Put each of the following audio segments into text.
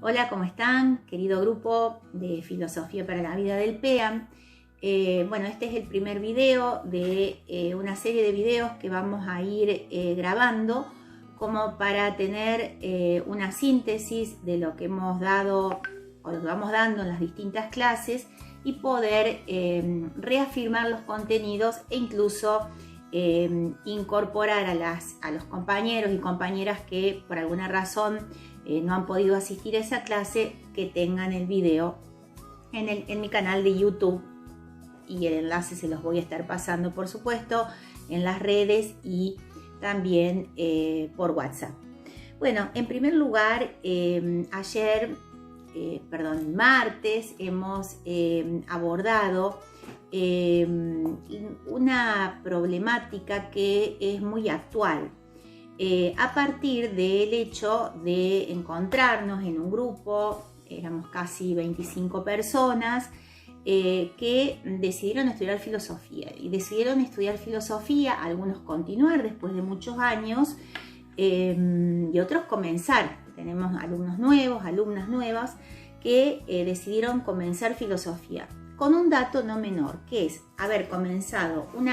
Hola, ¿cómo están? Querido grupo de Filosofía para la Vida del PEAM. Bueno, este es el primer video de una serie de videos que vamos a ir grabando como para tener una síntesis de lo que hemos dado o lo que vamos dando en las distintas clases y poder reafirmar los contenidos e incluso incorporar a los compañeros y compañeras que por alguna razón no han podido asistir a esa clase, que tengan el video en mi canal de YouTube, y el enlace se los voy a estar pasando, por supuesto, en las redes y también por WhatsApp. Bueno, en primer lugar, martes hemos abordado una problemática que es muy actual. A partir del hecho de encontrarnos en un grupo, éramos casi 25 personas que decidieron estudiar filosofía. Y decidieron estudiar filosofía, algunos continuar después de muchos años y otros comenzar. Tenemos alumnos nuevos, alumnas nuevas que decidieron comenzar filosofía. Con un dato no menor, que es haber comenzado un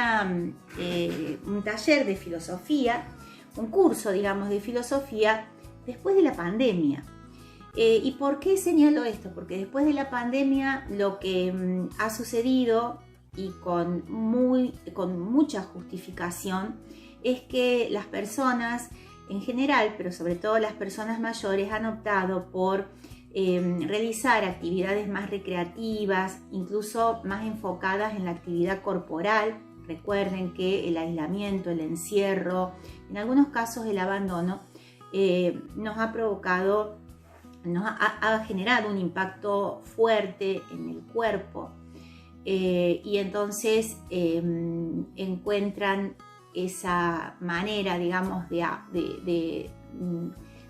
taller de filosofía, un curso, digamos, de filosofía después de la pandemia. ¿Y por qué señalo esto? Porque después de la pandemia lo que ha sucedido, y con mucha justificación, es que las personas en general, pero sobre todo las personas mayores, han optado por realizar actividades más recreativas, incluso más enfocadas en la actividad corporal. Recuerden que el aislamiento, el encierro, en algunos casos el abandono, nos ha provocado, ha generado un impacto fuerte en el cuerpo, y entonces encuentran esa manera, digamos, de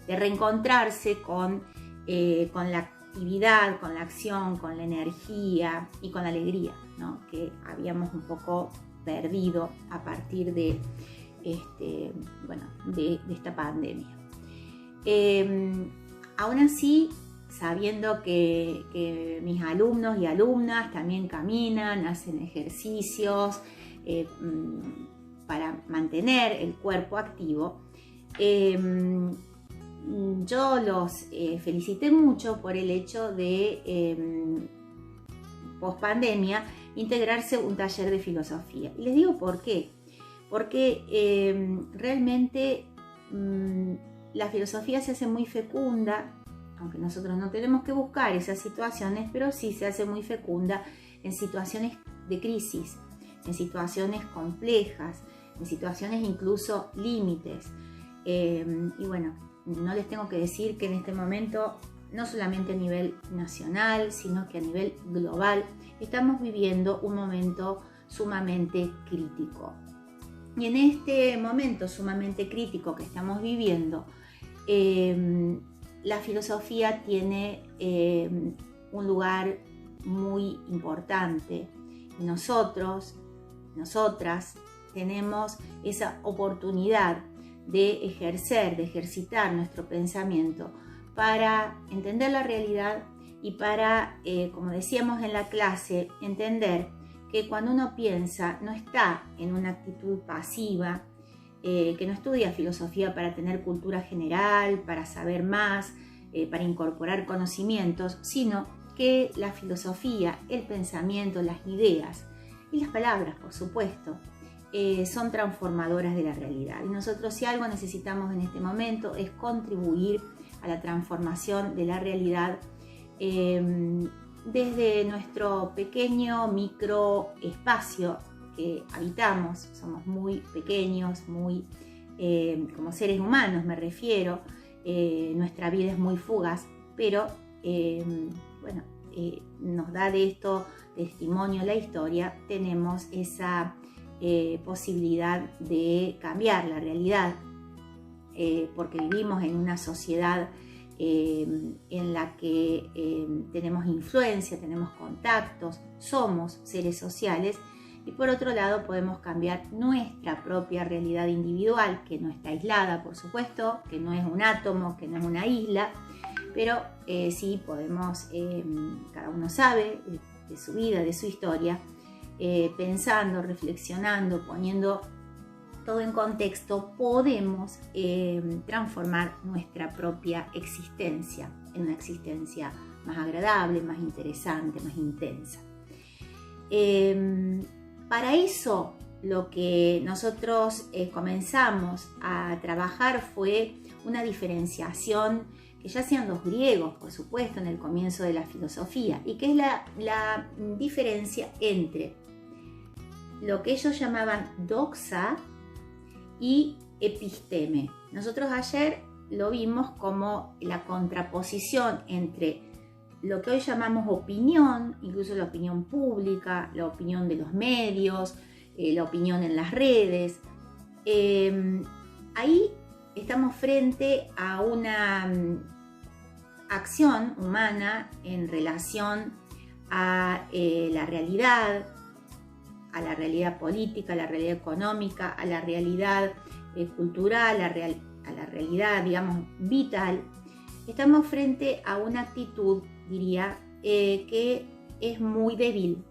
reencontrarse con la actividad, con la acción, con la energía y con la alegría, ¿no?, que habíamos un poco perdido a partir de esta pandemia. Aún así, sabiendo que mis alumnos y alumnas también caminan, hacen ejercicios para mantener el cuerpo activo, yo los felicité mucho por el hecho de post pandemia integrarse un taller de filosofía. Y les digo por qué. Porque realmente la filosofía se hace muy fecunda, aunque nosotros no tenemos que buscar esas situaciones, pero sí se hace muy fecunda en situaciones de crisis, en situaciones complejas, en situaciones incluso límites. Y bueno, no les tengo que decir que en este momento, no solamente a nivel nacional, sino que a nivel global, estamos viviendo un momento sumamente crítico. Y en este momento sumamente crítico que estamos viviendo, la filosofía tiene un lugar muy importante. Nosotros, nosotras, tenemos esa oportunidad de ejercer, de ejercitar nuestro pensamiento para entender la realidad y para, como decíamos en la clase, entender que cuando uno piensa no está en una actitud pasiva, que no estudia filosofía para tener cultura general, para saber más, para incorporar conocimientos, sino que la filosofía, el pensamiento, las ideas y las palabras, por supuesto, son transformadoras de la realidad. Y nosotros, si algo necesitamos en este momento, es contribuir a la transformación de la realidad desde nuestro pequeño micro espacio que habitamos. Somos muy pequeños, muy como seres humanos me refiero. Nuestra vida es muy fugaz, pero nos da de esto testimonio la historia. Tenemos esa posibilidad de cambiar la realidad, porque vivimos en una sociedad en la que tenemos influencia, tenemos contactos, somos seres sociales, y por otro lado podemos cambiar nuestra propia realidad individual, que no está aislada, por supuesto, que no es un átomo, que no es una isla, pero sí podemos, cada uno sabe de su vida, de su historia, pensando, reflexionando, poniendo todo en contexto, podemos transformar nuestra propia existencia en una existencia más agradable, más interesante, más intensa. Para eso, lo que nosotros comenzamos a trabajar fue una diferenciación que ya hacían los griegos, por supuesto, en el comienzo de la filosofía, y que es la diferencia entre lo que ellos llamaban doxa y episteme. Nosotros ayer lo vimos como la contraposición entre lo que hoy llamamos opinión, incluso la opinión pública, la opinión de los medios, la opinión en las redes. Ahí estamos frente a una acción humana en relación a la realidad política, a la realidad económica, a la realidad cultural, a la realidad, digamos, vital. Estamos frente a una actitud, diría, que es muy débil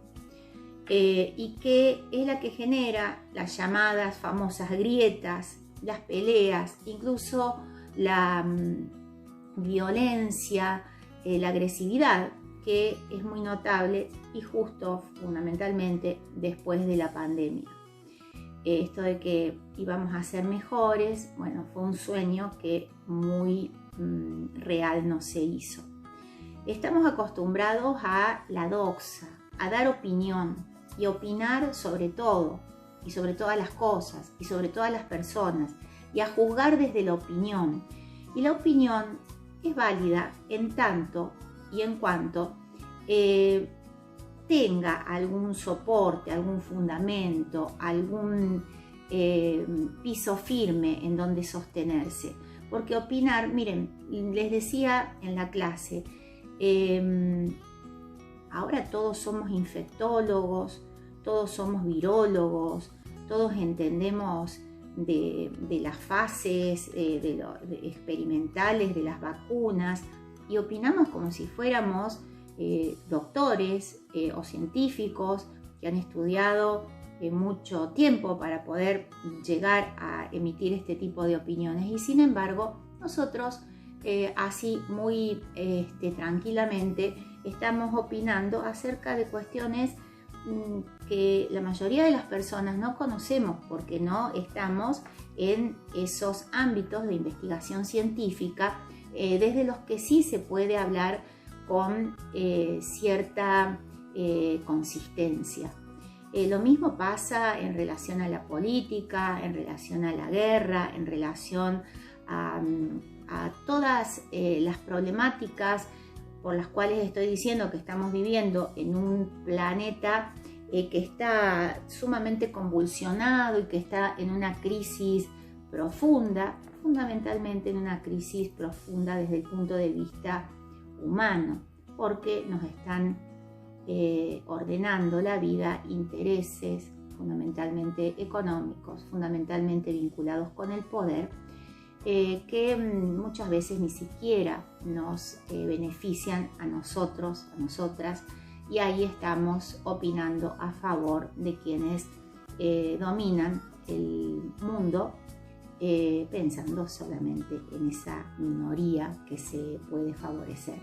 y que es la que genera las llamadas famosas grietas, las peleas, incluso la violencia, la agresividad, que es muy notable y justo fundamentalmente después de la pandemia. Esto de que íbamos a ser mejores, bueno, fue un sueño que muy real no se hizo. Estamos acostumbrados a la doxa, a dar opinión y opinar sobre todo y sobre todas las cosas y sobre todas las personas y a juzgar desde la opinión. Y la opinión es válida en tanto y en cuanto tenga algún soporte, algún fundamento, algún piso firme en donde sostenerse. Porque opinar, miren, les decía en la clase, ahora todos somos infectólogos, todos somos virólogos, todos entendemos de las fases experimentales de las vacunas y opinamos como si fuéramos doctores o científicos que han estudiado mucho tiempo para poder llegar a emitir este tipo de opiniones, y sin embargo nosotros así muy tranquilamente estamos opinando acerca de cuestiones que la mayoría de las personas no conocemos porque no estamos en esos ámbitos de investigación científica desde los que sí se puede hablar con cierta consistencia. Lo mismo pasa en relación a la política, en relación a la guerra, en relación a todas las problemáticas por las cuales estoy diciendo que estamos viviendo en un planeta que está sumamente convulsionado y que está en una crisis profunda, fundamentalmente en una crisis profunda desde el punto de vista humano, porque nos están ordenando la vida intereses fundamentalmente económicos, fundamentalmente vinculados con el poder, que muchas veces ni siquiera nos benefician a nosotros, a nosotras, y ahí estamos opinando a favor de quienes dominan el mundo, pensando solamente en esa minoría que se puede favorecer.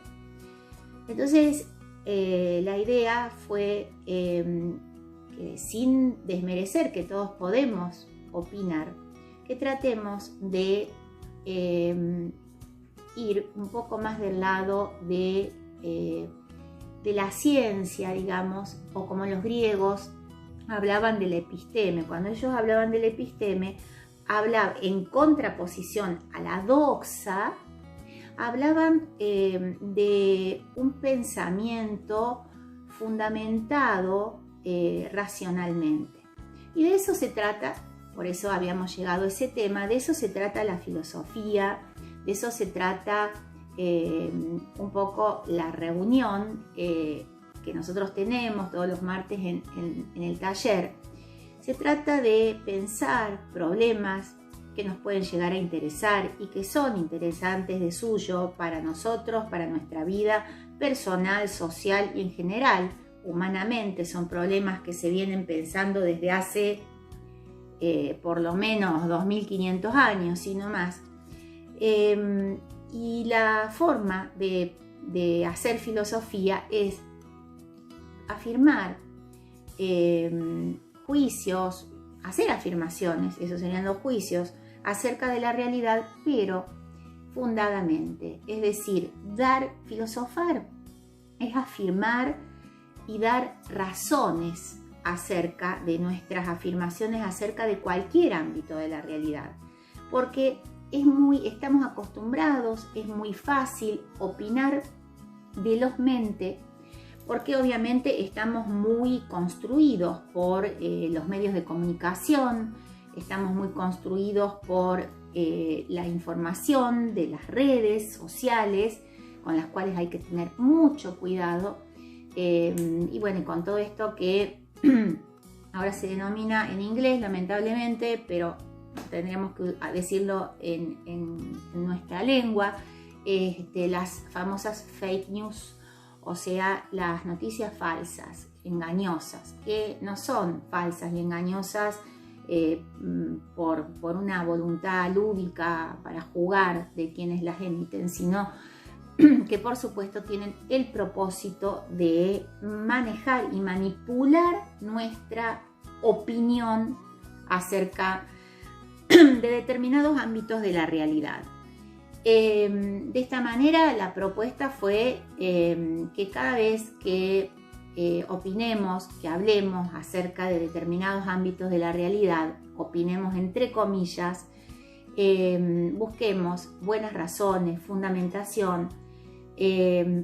Entonces, la idea fue que, sin desmerecer que todos podemos opinar, que tratemos de ir un poco más del lado de la ciencia, digamos, o como los griegos hablaban del episteme. Cuando ellos hablaban del episteme, hablaban en contraposición a la doxa, hablaban de un pensamiento fundamentado racionalmente. Y de eso se trata, por eso habíamos llegado a ese tema, de eso se trata la filosofía, de eso se trata un poco la reunión que nosotros tenemos todos los martes en el taller. Se trata de pensar problemas que nos pueden llegar a interesar y que son interesantes de suyo para nosotros, para nuestra vida personal, social y en general, humanamente. Son problemas que se vienen pensando desde hace por lo menos 2500 años, si no más. Y la forma de hacer filosofía es afirmar juicios, hacer afirmaciones, esos serían los juicios, acerca de la realidad, pero fundadamente. Es decir, filosofar es afirmar y dar razones acerca de nuestras afirmaciones, acerca de cualquier ámbito de la realidad. Porque estamos acostumbrados, es muy fácil opinar velozmente, porque obviamente estamos muy construidos por los medios de comunicación, estamos muy construidos por la información de las redes sociales, con las cuales hay que tener mucho cuidado. Y bueno, con todo esto que ahora se denomina en inglés, lamentablemente, pero tendríamos que decirlo en nuestra lengua, las famosas fake news, o sea, las noticias falsas, engañosas, que no son falsas y engañosas por una voluntad lúdica para jugar de quienes las emiten, sino que por supuesto tienen el propósito de manejar y manipular nuestra opinión acerca de determinados ámbitos de la realidad. De esta manera, la propuesta fue que cada vez que opinemos, que hablemos acerca de determinados ámbitos de la realidad, opinemos entre comillas, busquemos buenas razones, fundamentación,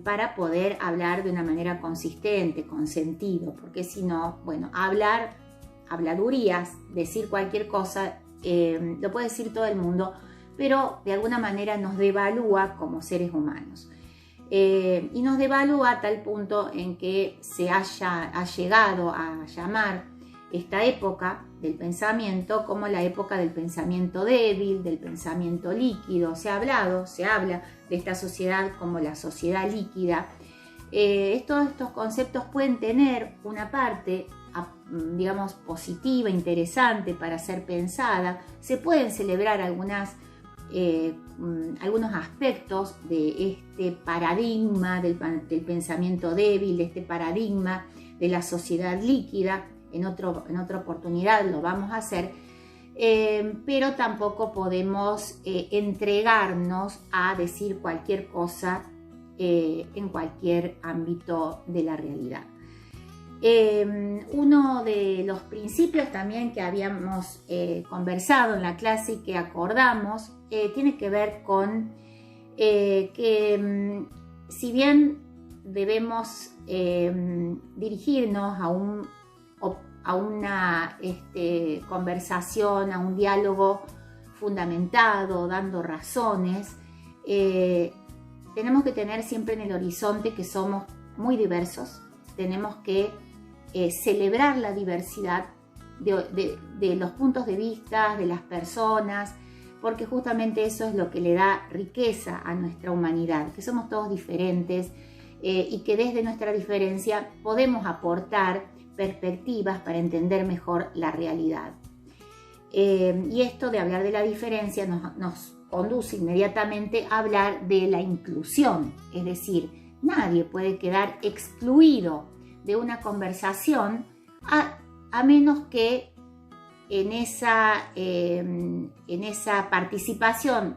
para poder hablar de una manera consistente, con sentido, porque si no, bueno, habladurías, decir cualquier cosa, lo puede decir todo el mundo, pero de alguna manera nos devalúa como seres humanos. Y nos devalúa a tal punto en que ha llegado a llamar esta época del pensamiento como la época del pensamiento débil, del pensamiento líquido. Se habla de esta sociedad como la sociedad líquida. Todos estos conceptos pueden tener una parte, digamos, positiva, interesante para ser pensada. Se pueden celebrar algunos aspectos de este paradigma del pensamiento débil, de este paradigma de la sociedad líquida. En otra oportunidad lo vamos a hacer, pero tampoco podemos entregarnos a decir cualquier cosa en cualquier ámbito de la realidad. Uno de los principios también que habíamos conversado en la clase y que acordamos tiene que ver con que si bien debemos dirigirnos a una conversación, a un diálogo fundamentado, dando razones, tenemos que tener siempre en el horizonte que somos muy diversos. Tenemos que celebrar la diversidad de los puntos de vista de las personas, porque justamente eso es lo que le da riqueza a nuestra humanidad, que somos todos diferentes y que desde nuestra diferencia podemos aportar perspectivas para entender mejor la realidad. Y esto de hablar de la diferencia nos conduce inmediatamente a hablar de la inclusión, es decir, nadie puede quedar excluido de una conversación a menos que en esa participación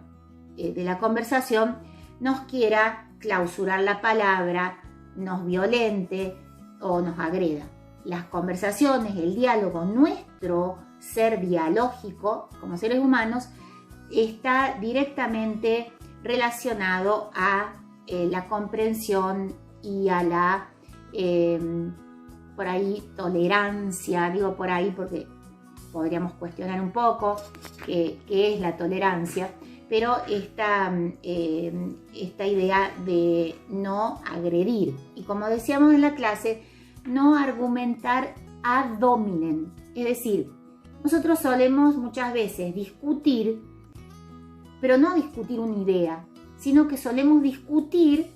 de la conversación nos quiera clausurar la palabra, nos violente o nos agreda. Las conversaciones, el diálogo, nuestro ser dialógico como seres humanos está directamente relacionado a la comprensión y a la por ahí tolerancia. Digo por ahí porque podríamos cuestionar un poco qué es la tolerancia, pero esta idea de no agredir y, como decíamos en la clase, no argumentar ad hominem, es decir, nosotros solemos muchas veces discutir, pero no discutir una idea, sino que solemos discutir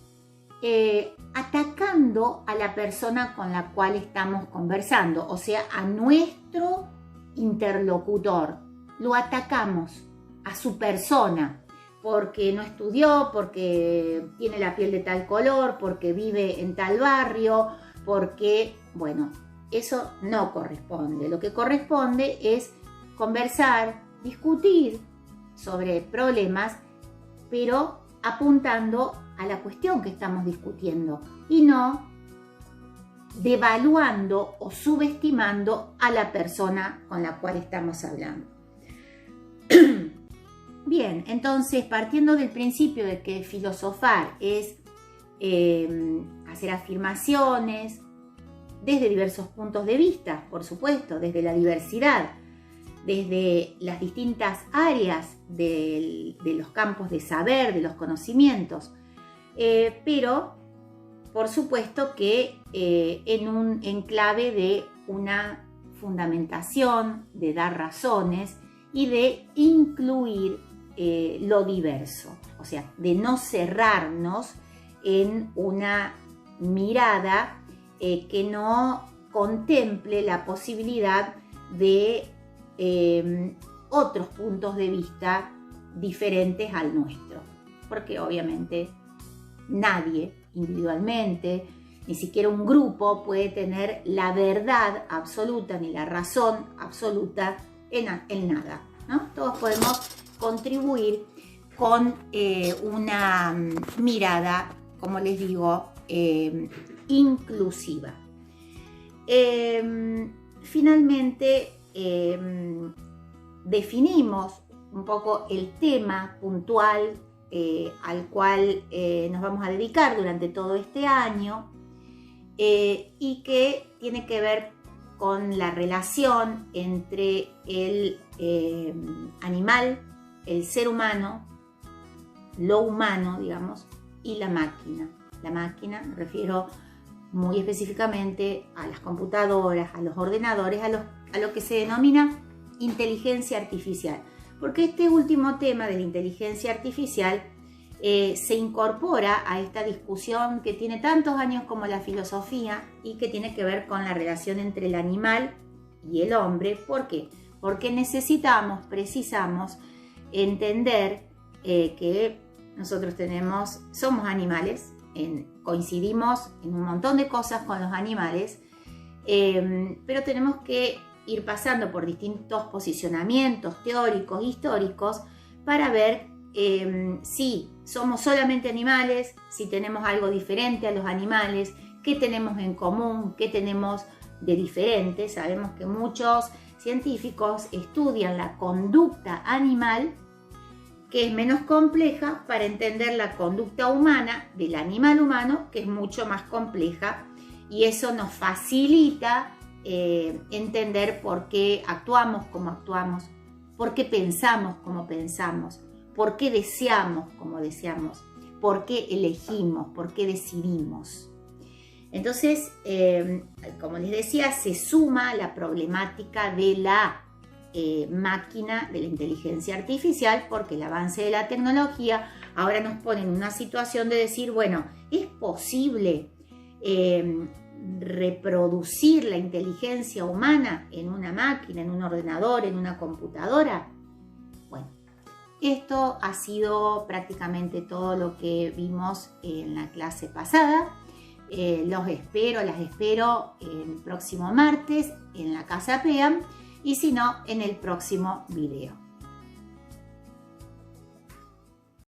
atacando a la persona con la cual estamos conversando, o sea, a nuestro interlocutor. Lo atacamos a su persona, porque no estudió, porque tiene la piel de tal color, porque vive en tal barrio, porque, bueno, eso no corresponde. Lo que corresponde es conversar, discutir sobre problemas, pero apuntando a la cuestión que estamos discutiendo y no devaluando o subestimando a la persona con la cual estamos hablando. Bien, entonces, partiendo del principio de que filosofar es hacer afirmaciones desde diversos puntos de vista, por supuesto, desde la diversidad, desde las distintas áreas de los campos de saber, de los conocimientos, pero por supuesto que en un enclave de una fundamentación, de dar razones y de incluir lo diverso, o sea, de no cerrarnos en una mirada que no contemple la posibilidad de otros puntos de vista diferentes al nuestro, porque obviamente nadie individualmente, ni siquiera un grupo puede tener la verdad absoluta ni la razón absoluta en nada, ¿no? Todos podemos contribuir con una mirada, como les digo, inclusiva. Finalmente, definimos un poco el tema puntual al cual nos vamos a dedicar durante todo este año y que tiene que ver con la relación entre el animal, el ser humano, lo humano, digamos, y la máquina. La máquina, me refiero muy específicamente a las computadoras, a los ordenadores, a lo que se denomina inteligencia artificial. Porque este último tema de la inteligencia artificial se incorpora a esta discusión que tiene tantos años como la filosofía y que tiene que ver con la relación entre el animal y el hombre. ¿Por qué? Porque precisamos entender que nosotros somos animales, coincidimos en un montón de cosas con los animales, pero tenemos que ir pasando por distintos posicionamientos teóricos, históricos, para ver si somos solamente animales, si tenemos algo diferente a los animales, qué tenemos en común, qué tenemos de diferente. Sabemos que muchos científicos estudian la conducta animal, que es menos compleja, para entender la conducta humana del animal humano, que es mucho más compleja, y eso nos facilita entender por qué actuamos como actuamos, por qué pensamos como pensamos, por qué deseamos como deseamos, por qué elegimos, por qué decidimos. Entonces, como les decía, se suma la problemática de la máquina, de la inteligencia artificial, porque el avance de la tecnología ahora nos pone en una situación de decir, bueno, ¿es posible reproducir la inteligencia humana en una máquina, en un ordenador, en una computadora? Bueno, esto ha sido prácticamente todo lo que vimos en la clase pasada. Las espero el próximo martes en la Casa PEAM, y si no, en el próximo video.